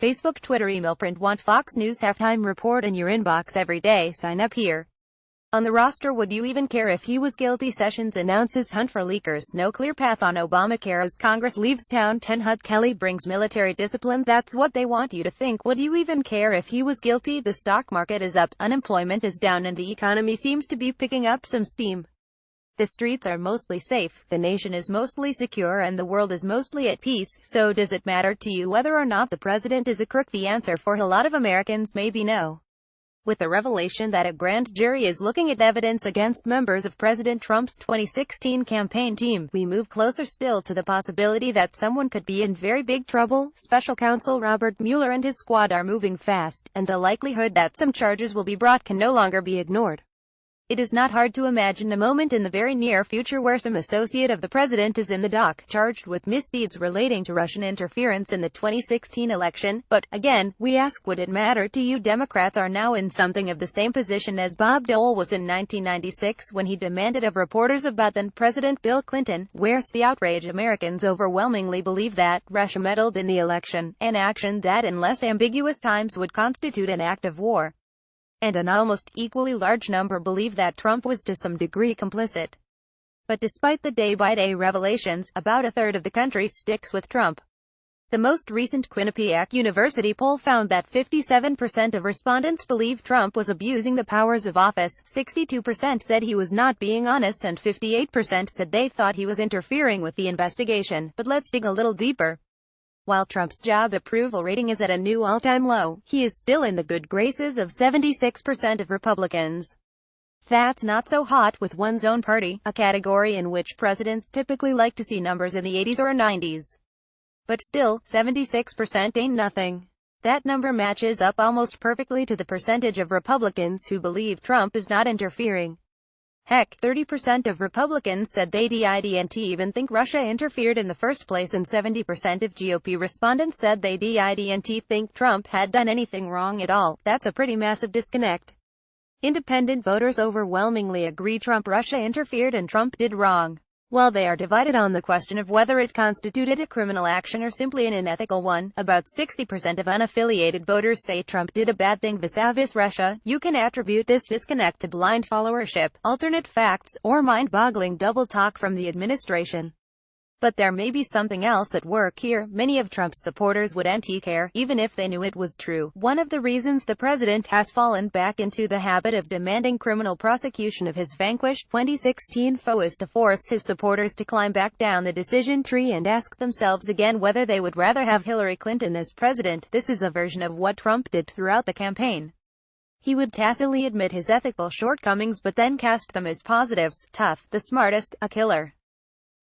Facebook, Twitter, email, print. Want Fox News halftime report in your inbox every day? Sign up here. On the roster, would you even care if he was guilty? Sessions announces hunt for leakers. No clear path on Obamacare as Congress leaves town. 10 HUD Kelly brings military discipline. That's what they want you to think. Would you even care if he was guilty? The stock market is up, unemployment is down, and the economy seems to be picking up some steam. The streets are mostly safe, the nation is mostly secure, and the world is mostly at peace. So does it matter to you whether or not the president is a crook? The answer for a lot of Americans may be no. With the revelation that a grand jury is looking at evidence against members of President Trump's 2016 campaign team, we move closer still to the possibility that someone could be in very big trouble. Special counsel Robert Mueller and his squad are moving fast, and the likelihood that some charges will be brought can no longer be ignored. It is not hard to imagine a moment in the very near future where some associate of the president is in the dock, charged with misdeeds relating to Russian interference in the 2016 election. But, again, we ask, would it matter to you? Democrats are now in something of the same position as Bob Dole was in 1996 when he demanded of reporters about then-President Bill Clinton. Where's the outrage? Americans overwhelmingly believe that Russia meddled in the election, an action that in less ambiguous times would constitute an act of war. And an almost equally large number believe that Trump was to some degree complicit. But despite the day-by-day revelations, about a third of the country sticks with Trump. The most recent Quinnipiac University poll found that 57% of respondents believe Trump was abusing the powers of office, 62% said he was not being honest, and 58% said they thought he was interfering with the investigation. But let's dig a little deeper. While Trump's job approval rating is at a new all-time low, he is still in the good graces of 76% of Republicans. That's not so hot with one's own party, a category in which presidents typically like to see numbers in the 80s or 90s. But still, 76% ain't nothing. That number matches up almost perfectly to the percentage of Republicans who believe Trump is not interfering. Heck, 30% of Republicans said they didn't even think Russia interfered in the first place, and 70% of GOP respondents said they didn't think Trump had done anything wrong at all. That's a pretty massive disconnect. Independent voters overwhelmingly agree Russia interfered and Trump did wrong. While they are divided on the question of whether it constituted a criminal action or simply an unethical one, about 60% of unaffiliated voters say Trump did a bad thing vis-a-vis Russia. You can attribute this disconnect to blind followership, alternate facts, or mind-boggling double talk from the administration. But there may be something else at work here. Many of Trump's supporters wouldn't care, even if they knew it was true. One of the reasons the president has fallen back into the habit of demanding criminal prosecution of his vanquished 2016 foe is to force his supporters to climb back down the decision tree and ask themselves again whether they would rather have Hillary Clinton as president. This is a version of what Trump did throughout the campaign. He would tacitly admit his ethical shortcomings but then cast them as positives: tough, the smartest, a killer.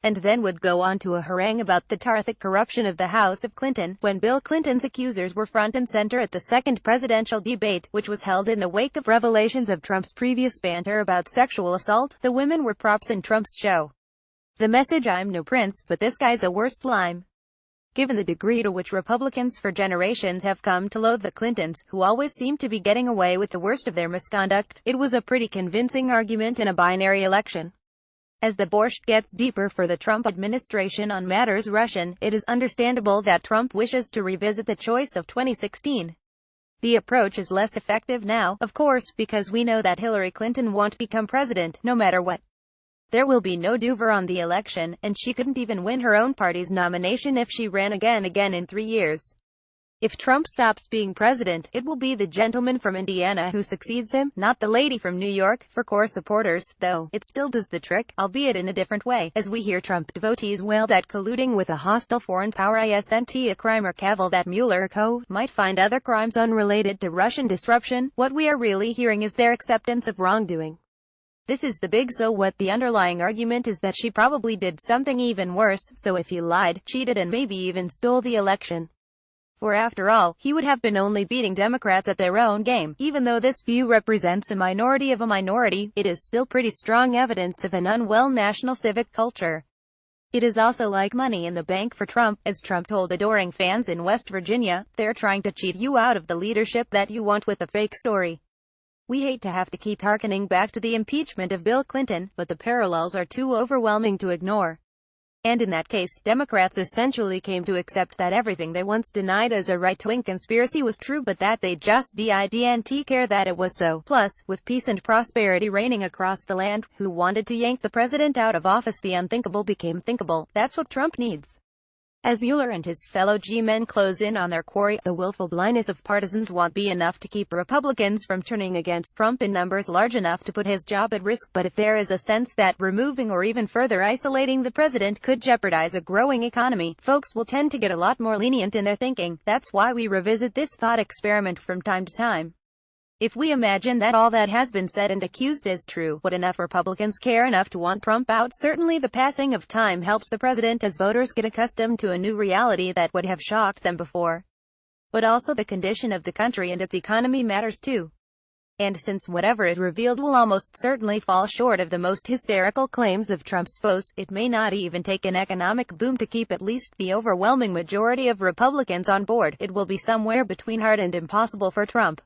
And then would go on to a harangue about the terrific corruption of the House of Clinton. When Bill Clinton's accusers were front and center at the second presidential debate, which was held in the wake of revelations of Trump's previous banter about sexual assault, the women were props in Trump's show. The message: I'm no prince, but this guy's a worse slime. Given the degree to which Republicans for generations have come to loathe the Clintons, who always seem to be getting away with the worst of their misconduct, it was a pretty convincing argument in a binary election. As the borscht gets deeper for the Trump administration on matters Russian, it is understandable that Trump wishes to revisit the choice of 2016. The approach is less effective now, of course, because we know that Hillary Clinton won't become president, no matter what. There will be no do-over on the election, and she couldn't even win her own party's nomination if she ran again in 3 years. If Trump stops being president, it will be the gentleman from Indiana who succeeds him, not the lady from New York. For core supporters, though, it still does the trick, albeit in a different way, as we hear Trump devotees wail that colluding with a hostile foreign power isn't a crime, or cavil that Mueller co. might find other crimes unrelated to Russian disruption. What we are really hearing is their acceptance of wrongdoing. This is the big so what. The underlying argument is that she probably did something even worse, so if he lied, cheated, and maybe even stole the election. For after all, he would have been only beating Democrats at their own game. Even though this view represents a minority of a minority, it is still pretty strong evidence of an unwell national civic culture. It is also like money in the bank for Trump. As Trump told adoring fans in West Virginia, they're trying to cheat you out of the leadership that you want with a fake story. We hate to have to keep harkening back to the impeachment of Bill Clinton, but the parallels are too overwhelming to ignore. And in that case, Democrats essentially came to accept that everything they once denied as a right-wing conspiracy was true, but that they just didn't care that it was so. Plus, with peace and prosperity reigning across the land, who wanted to yank the president out of office? The unthinkable became thinkable. That's what Trump needs. As Mueller and his fellow G-men close in on their quarry, the willful blindness of partisans won't be enough to keep Republicans from turning against Trump in numbers large enough to put his job at risk. But if there is a sense that removing or even further isolating the president could jeopardize a growing economy, folks will tend to get a lot more lenient in their thinking. That's why we revisit this thought experiment from time to time. If we imagine that all that has been said and accused is true, would enough Republicans care enough to want Trump out? Certainly the passing of time helps the president as voters get accustomed to a new reality that would have shocked them before. But also the condition of the country and its economy matters too. And since whatever is revealed will almost certainly fall short of the most hysterical claims of Trump's foes, it may not even take an economic boom to keep at least the overwhelming majority of Republicans on board. It will be somewhere between hard and impossible for Trump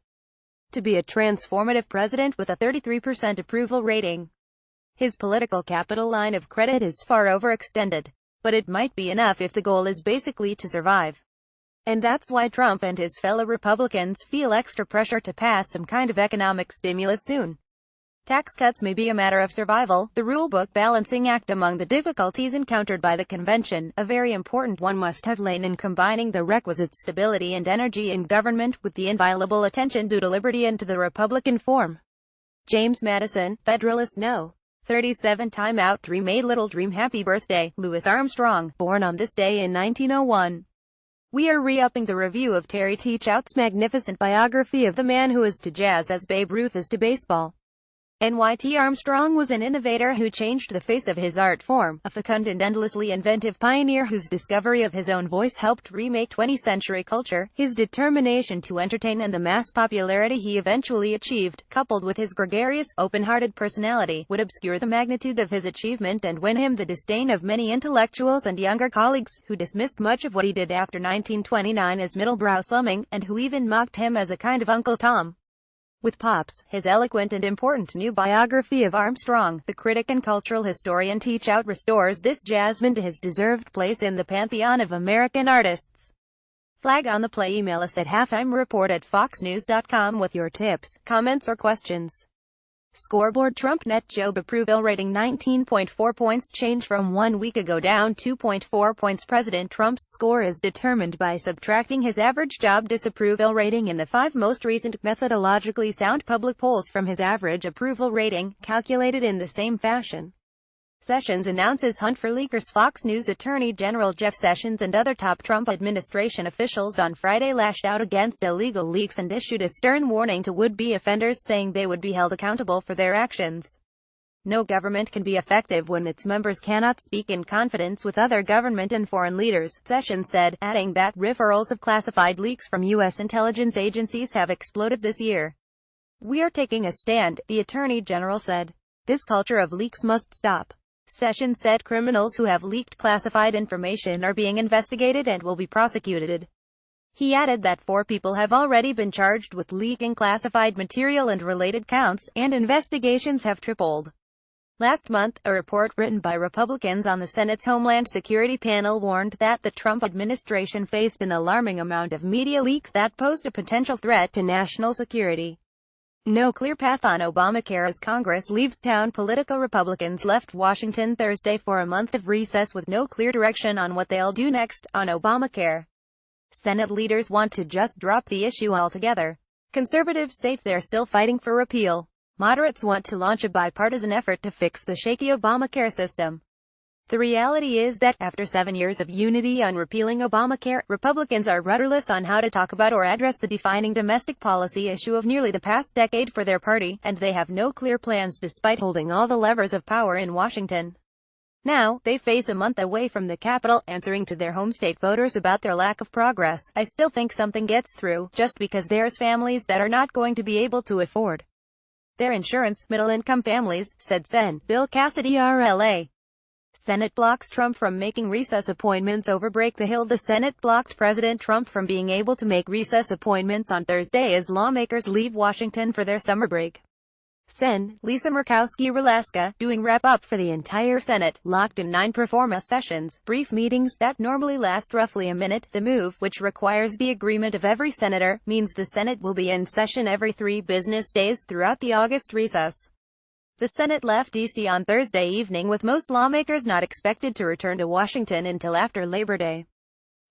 to be a transformative president with a 33% approval rating. His political capital line of credit is far overextended. But it might be enough if the goal is basically to survive. And that's why Trump and his fellow Republicans feel extra pressure to pass some kind of economic stimulus soon. Tax cuts may be a matter of survival, the rulebook balancing act among the difficulties encountered by the convention. A very important one must have lain in combining the requisite stability and energy in government with the inviolable attention due to liberty and to the Republican form. James Madison, Federalist No. 37. Time Out. Dream a Little Dream. Happy birthday, Louis Armstrong, born on this day in 1901. We are re-upping the review of Terry Teachout's magnificent biography of the man who is to jazz as Babe Ruth is to baseball. N.Y.T. Armstrong was an innovator who changed the face of his art form, a fecund and endlessly inventive pioneer whose discovery of his own voice helped remake 20th-century culture. His determination to entertain and the mass popularity he eventually achieved, coupled with his gregarious, open-hearted personality, would obscure the magnitude of his achievement and win him the disdain of many intellectuals and younger colleagues, who dismissed much of what he did after 1929 as middlebrow slumming, and who even mocked him as a kind of Uncle Tom. With Pops, his eloquent and important new biography of Armstrong, the critic and cultural historian Teachout restores this jazzman to his deserved place in the pantheon of American artists. Flag on the play. Email us at halftimereport@foxnews.com with your tips, comments or questions. Scoreboard. Trump net Job approval rating 19.4 points, change from 1 week ago, down 2.4 points. President Trump's score is determined by subtracting his average job disapproval rating in the 5 most recent, methodologically sound public polls from his average approval rating, calculated in the same fashion. Sessions announces hunt for leakers. Fox News Attorney General Jeff Sessions and other top Trump administration officials on Friday lashed out against illegal leaks and issued a stern warning to would-be offenders, saying they would be held accountable for their actions. No government can be effective when its members cannot speak in confidence with other government and foreign leaders, Sessions said, adding that referrals of classified leaks from U.S. intelligence agencies have exploded this year. "We are taking a stand," the Attorney General said. "This culture of leaks must stop." Sessions said criminals who have leaked classified information are being investigated and will be prosecuted. He added that 4 people have already been charged with leaking classified material and related counts, and investigations have tripled. Last month, a report written by Republicans on the Senate's Homeland Security panel warned that the Trump administration faced an alarming amount of media leaks that posed a potential threat to national security. No clear path on Obamacare as Congress leaves town. Political Republicans left Washington Thursday for a month of recess with no clear direction on what they'll do next on Obamacare. Senate leaders want to just drop the issue altogether. Conservatives say they're still fighting for repeal. Moderates want to launch a bipartisan effort to fix the shaky Obamacare system. The reality is that, after 7 years of unity on repealing Obamacare, Republicans are rudderless on how to talk about or address the defining domestic policy issue of nearly the past decade for their party, and they have no clear plans despite holding all the levers of power in Washington. Now, they face a month away from the Capitol, answering to their home state voters about their lack of progress. "I still think something gets through, just because there's families that are not going to be able to afford their insurance, middle-income families," said Sen. Bill Cassidy, RLA. Senate blocks Trump from making recess appointments over Break the Hill. The Senate blocked President Trump from being able to make recess appointments on Thursday as lawmakers leave Washington for their summer break. Sen. Lisa Murkowski-Relaska, doing wrap-up for the entire Senate, locked in 9 pro forma sessions, brief meetings that normally last roughly a minute. The move, which requires the agreement of every senator, means the Senate will be in session every 3 business days throughout the August recess. The Senate left D.C. on Thursday evening, with most lawmakers not expected to return to Washington until after Labor Day.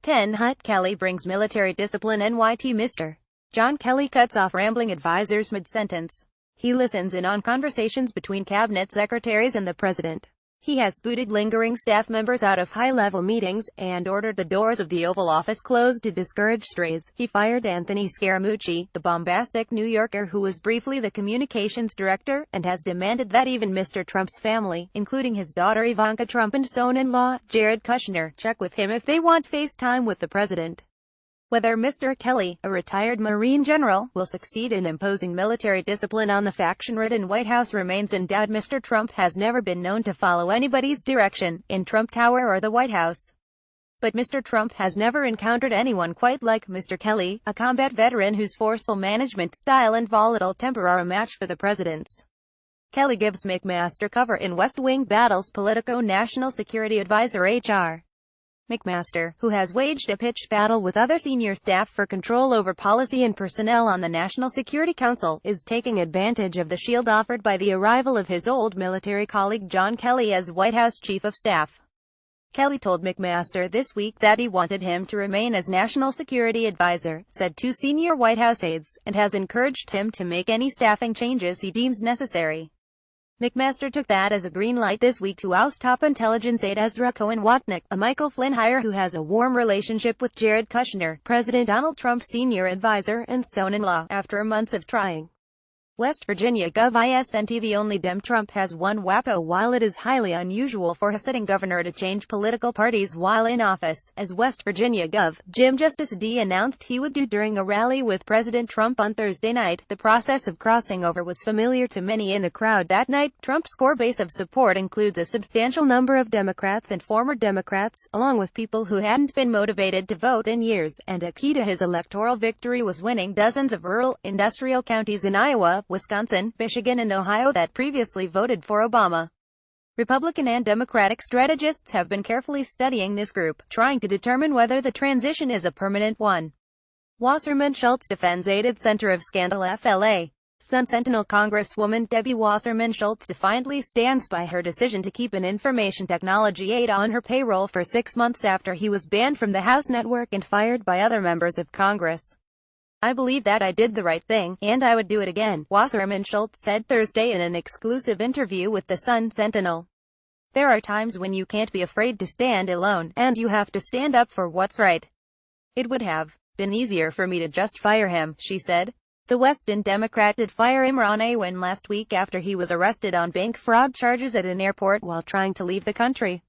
10. Hut Kelly brings military discipline. NYT. Mr. John Kelly cuts off rambling advisors mid-sentence. He listens in on conversations between cabinet secretaries and the president. He has booted lingering staff members out of high-level meetings, and ordered the doors of the Oval Office closed to discourage strays. He fired Anthony Scaramucci, the bombastic New Yorker who was briefly the communications director, and has demanded that even Mr. Trump's family, including his daughter Ivanka Trump and son-in-law, Jared Kushner, check with him if they want face time with the president. Whether Mr. Kelly, a retired Marine general, will succeed in imposing military discipline on the faction-ridden White House remains in doubt. Mr. Trump has never been known to follow anybody's direction, in Trump Tower or the White House. But Mr. Trump has never encountered anyone quite like Mr. Kelly, a combat veteran whose forceful management style and volatile temper are a match for the president's. Kelly gives McMaster cover in West Wing Battles. Politico. National Security Advisor H.R. McMaster, who has waged a pitched battle with other senior staff for control over policy and personnel on the National Security Council, is taking advantage of the shield offered by the arrival of his old military colleague John Kelly as White House Chief of Staff. Kelly told McMaster this week that he wanted him to remain as National Security Advisor, said 2 senior White House aides, and has encouraged him to make any staffing changes he deems necessary. McMaster took that as a green light this week to oust top intelligence aide Ezra Cohen Watnick, a Michael Flynn hire who has a warm relationship with Jared Kushner, President Donald Trump's senior advisor and son-in-law, after months of trying. West Virginia Gov. ISNT. The only Dem Trump has one WAPO. While it is highly unusual for a sitting governor to change political parties while in office, as West Virginia Gov. Jim Justice D. announced he would do during a rally with President Trump on Thursday night, the process of crossing over was familiar to many in the crowd that night. Trump's core base of support includes a substantial number of Democrats and former Democrats, along with people who hadn't been motivated to vote in years, and a key to his electoral victory was winning dozens of rural, industrial counties in Iowa, Wisconsin, Michigan and Ohio that previously voted for Obama. Republican and Democratic strategists have been carefully studying this group, trying to determine whether the transition is a permanent one. Wasserman Schultz defends aided center of scandal. FLA. Sun Sentinel. Congresswoman Debbie Wasserman Schultz defiantly stands by her decision to keep an information technology aide on her payroll for 6 months after he was banned from the House network and fired by other members of Congress. "I believe that I did the right thing, and I would do it again," Wasserman Schultz said Thursday in an exclusive interview with the Sun Sentinel. "There are times when you can't be afraid to stand alone, and you have to stand up for what's right. It would have been easier for me to just fire him," she said. The Weston Democrat did fire Imran Awan last week after he was arrested on bank fraud charges at an airport while trying to leave the country.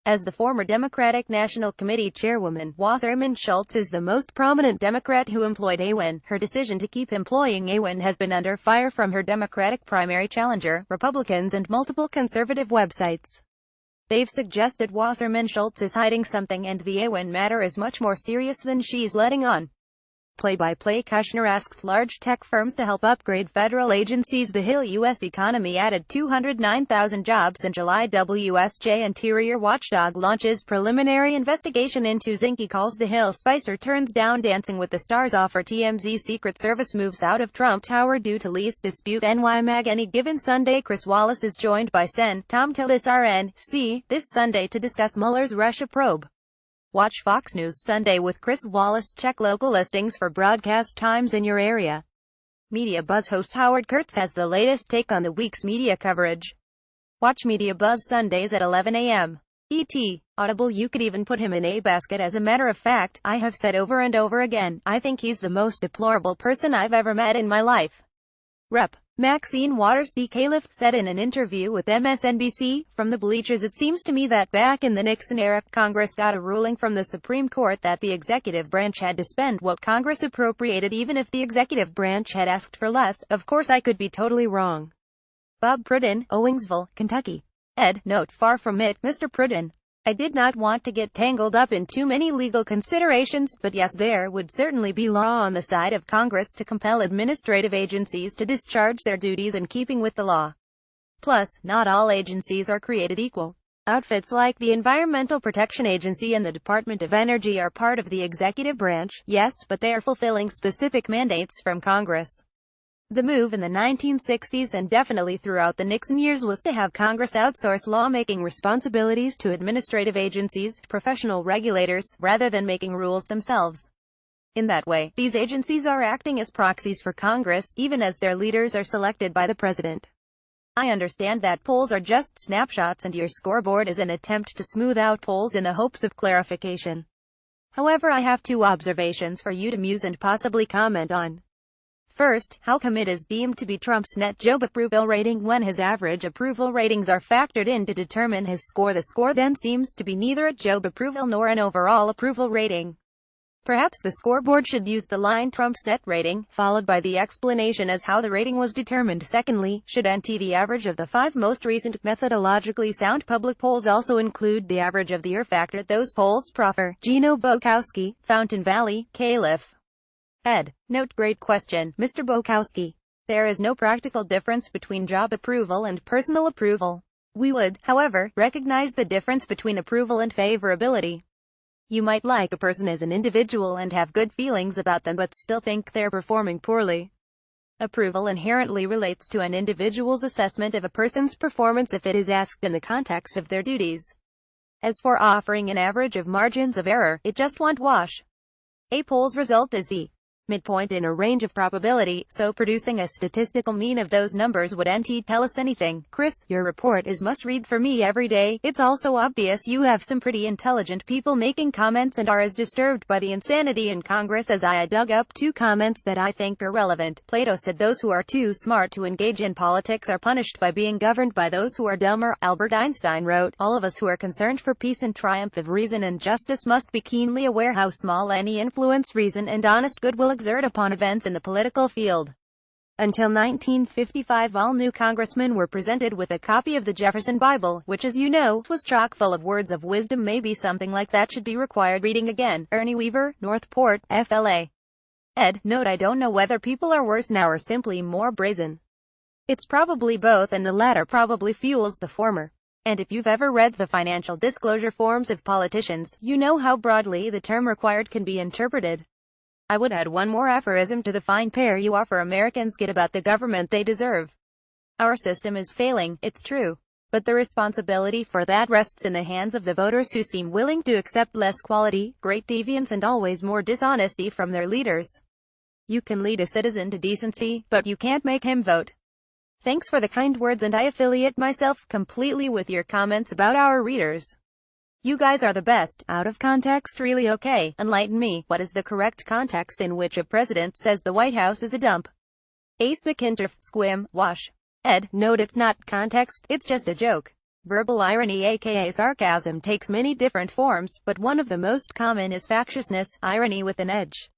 As the former Democratic National Committee chairwoman, Wasserman Schultz is the most prominent Democrat who employed Awan. Her decision to keep employing Awan has been under fire from her Democratic primary challenger, Republicans and multiple conservative websites. They've suggested Wasserman Schultz is hiding something and the Awan matter is much more serious than she's letting on. Play-by-play. Kushner asks large tech firms to help upgrade federal agencies. The Hill U.S. economy added 209,000 jobs in July. WSJ interior watchdog launches preliminary investigation into Zinke. Calls the Hill. Spicer turns down Dancing with the Stars offer. TMZ. Secret Service moves out of Trump Tower due to lease dispute. NY Mag. Any given Sunday. Chris Wallace is joined by Sen. Tom Tillis RNC this Sunday to discuss Mueller's Russia probe. Watch Fox News Sunday with Chris Wallace. Check local listings for broadcast times in your area. Media Buzz host Howard Kurtz has the latest take on the week's media coverage. Watch Media Buzz Sundays at 11 a.m. ET. Audible. You could even put him in a basket. As a matter of fact, I have said over and over again, I think he's the most deplorable person I've ever met in my life. Rep. Maxine Waters. D. Califf said in an interview with MSNBC, "From the bleachers it seems to me that back in the Nixon era, Congress got a ruling from the Supreme Court that the executive branch had to spend what Congress appropriated even if the executive branch had asked for less. Of course I could be totally wrong." Bob Prudden, Owingsville, Kentucky. Ed. Note: far from it, Mr. Prudden. I did not want to get tangled up in too many legal considerations, but yes, there would certainly be law on the side of Congress to compel administrative agencies to discharge their duties in keeping with the law. Plus, not all agencies are created equal. Outfits like the Environmental Protection Agency and the Department of Energy are part of the executive branch, yes, but they are fulfilling specific mandates from Congress. The move in the 1960s and definitely throughout the Nixon years was to have Congress outsource lawmaking responsibilities to administrative agencies, professional regulators, rather than making rules themselves. In that way, these agencies are acting as proxies for Congress, even as their leaders are selected by the president. I understand that polls are just snapshots and your scoreboard is an attempt to smooth out polls in the hopes of clarification. However, I have two observations for you to muse and possibly comment on. First, how come it is deemed to be Trump's net Job approval rating when his average approval ratings are factored in to determine his score? The score then seems to be neither a Job approval nor an overall approval rating. Perhaps the scoreboard should use the line Trump's net rating, followed by the explanation as how the rating was determined. Secondly, should NT the average of the 5 most recent methodologically sound public polls also include the average of the year factor? Those polls proffer. Gino Bukowski, Fountain Valley, Calif. Ed. Note: great question, Mr. Bukowski. There is no practical difference between job approval and personal approval. We would, however, recognize the difference between approval and favorability. You might like a person as an individual and have good feelings about them but still think they're performing poorly. Approval inherently relates to an individual's assessment of a person's performance if it is asked in the context of their duties. As for offering an average of margins of error, it just won't wash. A poll's result is the midpoint in a range of probability, so producing a statistical mean of those numbers would NT tell us anything? Chris, your report is must-read for me every day. It's also obvious you have some pretty intelligent people making comments and are as disturbed by the insanity in Congress as I dug up 2 comments that I think are relevant. Plato said those who are too smart to engage in politics are punished by being governed by those who are dumber. Albert Einstein wrote, all of us who are concerned for peace and triumph of reason and justice must be keenly aware how small any influence reason and honest good will exert upon events in the political field. Until 1955, all new congressmen were presented with a copy of the Jefferson Bible, which, as you know, was chock full of words of wisdom. Maybe something like that should be required reading again. Ernie Weaver, Northport, FLA. Ed. Note: I don't know whether people are worse now or simply more brazen. It's probably both, and the latter probably fuels the former. And if you've ever read the financial disclosure forms of politicians, you know how broadly the term required can be interpreted. I would add one more aphorism to the fine pair you offer Americans get about the government they deserve. Our system is failing, it's true. But the responsibility for that rests in the hands of the voters who seem willing to accept less quality, great deviance and always more dishonesty from their leaders. You can lead a citizen to decency, but you can't make him vote. Thanks for the kind words, and I affiliate myself completely with your comments about our readers. You guys are the best. Out of context, really? Okay, enlighten me. What is the correct context in which a president says the White House is a dump? Ace McIntyre, squim, wash. Ed. Note: it's not context, it's just a joke. Verbal irony aka sarcasm takes many different forms, but one of the most common is factiousness, irony with an edge.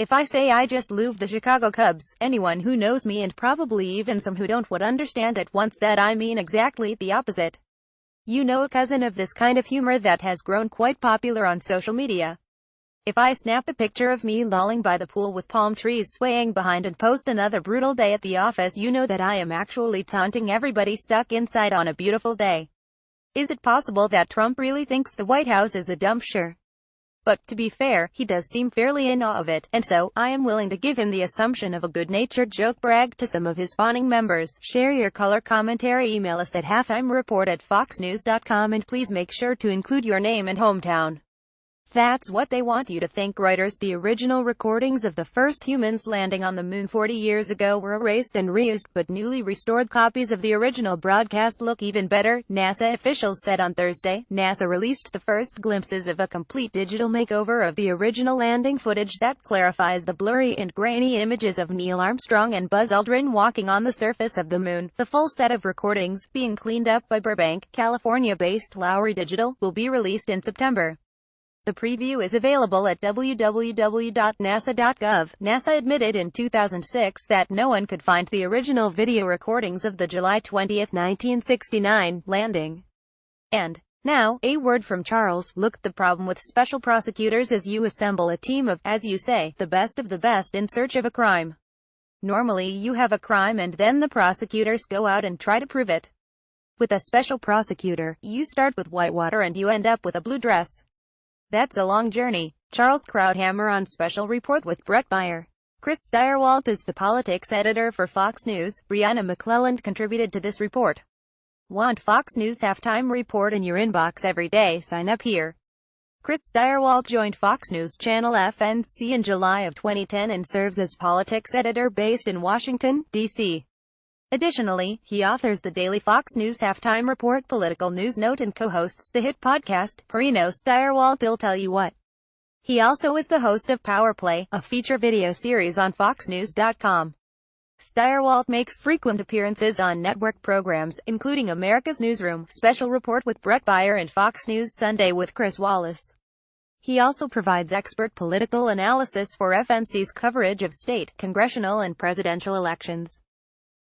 If I say I just love the Chicago Cubs, anyone who knows me, and probably even some who don't, would understand at once that I mean exactly the opposite. You know, a cousin of this kind of humor that has grown quite popular on social media. If I snap a picture of me lolling by the pool with palm trees swaying behind and post another brutal day at the office, you know that I am actually taunting everybody stuck inside on a beautiful day. Is it possible that Trump really thinks the White House is a dump? Sure. But, to be fair, he does seem fairly in awe of it, and so, I am willing to give him the assumption of a good-natured joke brag to some of his fawning members. Share your color commentary. Email us at halftimereport@foxnews.com and please make sure to include your name and hometown. That's what they want you to think. Reuters. The original recordings of the first humans landing on the moon 40 years ago were erased and reused, but newly restored copies of the original broadcast look even better, NASA officials said on Thursday. NASA released the first glimpses of a complete digital makeover of the original landing footage that clarifies the blurry and grainy images of Neil Armstrong and Buzz Aldrin walking on the surface of the moon. The full set of recordings, being cleaned up by Burbank, California-based Lowry Digital, will be released in September. The preview is available at www.nasa.gov. NASA admitted in 2006 that no one could find the original video recordings of the July 20, 1969, landing. And Now, a word from Charles. Look, the problem with special prosecutors is you assemble a team of, as you say, the best of the best in search of a crime. Normally you have a crime and then the prosecutors go out and try to prove it. With a special prosecutor, you start with whitewater and you end up with a blue dress. That's a long journey. Charles Krauthammer on Special Report with Bret Baier. Chris Stirewalt is the politics editor for Fox News. Brianna McClelland contributed to this report. Want Fox News Halftime Report in your inbox every day? Sign up here. Chris Stirewalt joined Fox News Channel FNC in July of 2010 and serves as politics editor based in Washington, D.C. Additionally, he authors the daily Fox News Halftime Report political news note and co-hosts the hit podcast, Perino Stirewalt'll Tell You What. He also is the host of Power Play, a feature video series on FoxNews.com. Stirewalt makes frequent appearances on network programs, including America's Newsroom, Special Report with Bret Baier and Fox News Sunday with Chris Wallace. He also provides expert political analysis for FNC's coverage of state, congressional and presidential elections.